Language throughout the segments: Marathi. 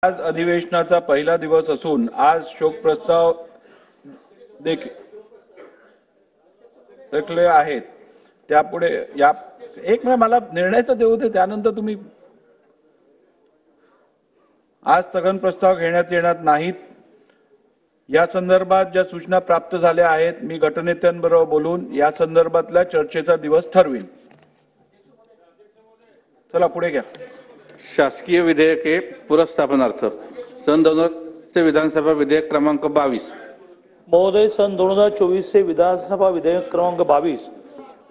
आज अधिवेशनाचा पहिला दिवस असून आज शोक प्रस्ताव देखले आहेत। त्यापुढे या एक मिनिट मला निर्णयाचा देऊ दे, त्यानंतर तुम्ही आज स्थगन प्रस्ताव घेण्यात येणार नाहीत। या संदर्भात ज्या सूचना प्राप्त झाल्या आहेत मी गटनेत्यांबरोबर बोलून या संदर्भातल्या चर्चेचा दिवस ठरवीन। चला पुढे घ्या। शासकीय विधेयके पुनर्स्थापनार्थ सन 2024 विधानसभा विधेयक क्रमांक 22। महोदय, सन 2024 से विधानसभा विधेयक क्रमांक 22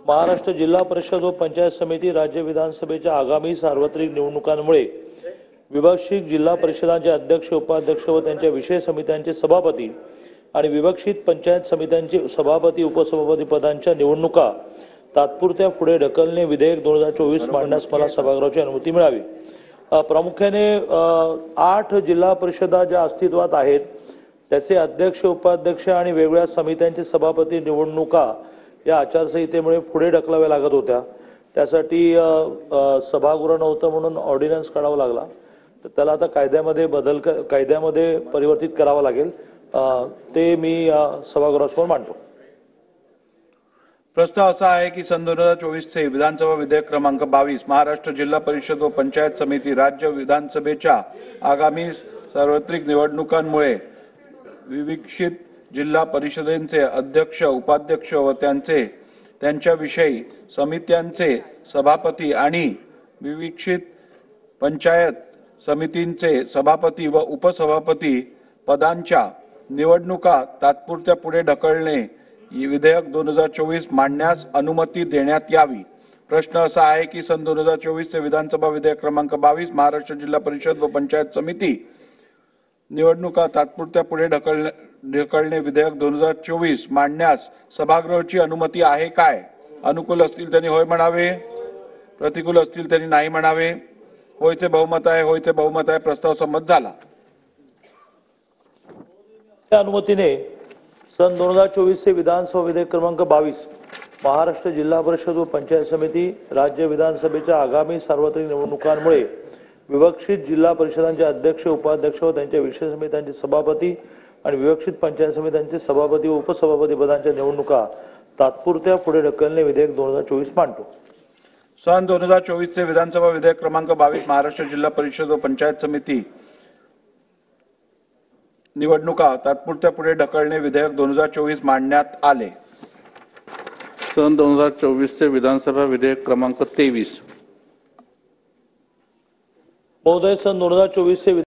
महाराष्ट्र जिल्हा परिषद व पंचायत समिती राज्य विधानसभेच्या आगामी सार्वत्रिक निवडणुकांमुळे विभक्षित जिल्हा परिषदांचे अध्यक्ष उपाध्यक्ष व त्यांच्या विषय समित्यांचे सभापती आणि विभक्षित पंचायत समित्यांचे सभापती उपसभापती पदांच्या निवडणुका तात्पुरत्या पुढे ढकलणे विधेयक 2024 मांडण्यास मला सभागृहाची अनुमती मिळावी। प्रामुख्याने 8 जिल्हा परिषदा ज्या अस्तित्वात आहेत त्याचे अध्यक्ष उपाध्यक्ष आणि वेगवेगळ्या समित्यांचे सभापती निवडणुका या आचारसंहितेमुळे पुढे ढकलाव्या लागत होत्या। त्यासाठी सभागृह नव्हतं म्हणून ऑर्डिनन्स काढावा लागला, तर त्याला आता कायद्यामध्ये परिवर्तित करावं लागेल। ते मी सभागृहासमोर मांडतो। प्रस्ताव असा आहे की सन 2024 चे विधानसभा विधेयक क्रमांक 22 महाराष्ट्र जिल्हा परिषद व पंचायत समिती राज्य विधानसभेच्या आगामी सार्वत्रिक निवडणुकांमुळे विभक्षित जिल्हा परिषदेचे अध्यक्ष उपाध्यक्ष व त्यांच्याविषयी समित्यांचे सभापती आणि विभक्षित पंचायत समितींचे सभापती व उपसभापती पदांच्या निवडणुका तात्पुरत्या पुढे ढकलणे विधेयक 2024 मांडण्यास अनुमती देण्यात यावी। प्रश्न असा आहे की सन 2024 चे विधानसभा विधेयक क्रमांक 22 महाराष्ट्र जिल्हा परिषद व पंचायत समिती निवडणुका तात्पुरत्या पुढे ढकलणे विधेयक 2024 मांडण्यास सभागृहाची अनुमती आहे काय? अनुकूल असतील त्यांनी होय म्हणावे, प्रतिकूल असतील त्यांनी नाही म्हणावे। होयचे बहुमत आहे, होयचे बहुमत आहे। प्रस्ताव संमत झाला। त्या अनुमतीने सन 2024 से विधानसभा विधेयक क्रमांक 22 महाराष्ट्र जिल्हा परिषद व पंचायत समिती राज्य विधानसभेच्या आगामी सार्वत्रिक निवडणुकांमुळे विभक्षित जिल्हा परिषदांचे अध्यक्ष उपाध्यक्ष व त्यांच्या विषय समित्यांचे सभापती आणि विभक्षित पंचायत समित्यांचे सभापती व उपसभापती पदांच्या निवडणुका तात्पुरत्या पुढे ढकलणे विधेयक 2024 मांडतो। सन 2024 चे विधानसभा विधेयक क्रमांक 22 महाराष्ट्र जिल्हा परिषद व पंचायत समिती निवडणुका तात्पुरत्या पुढे ढकलणे विधेयक 2024 मांडण्यात आले। सन 2024 चे विधानसभा विधेयक क्रमांक 23। महोदय, सन 2024 से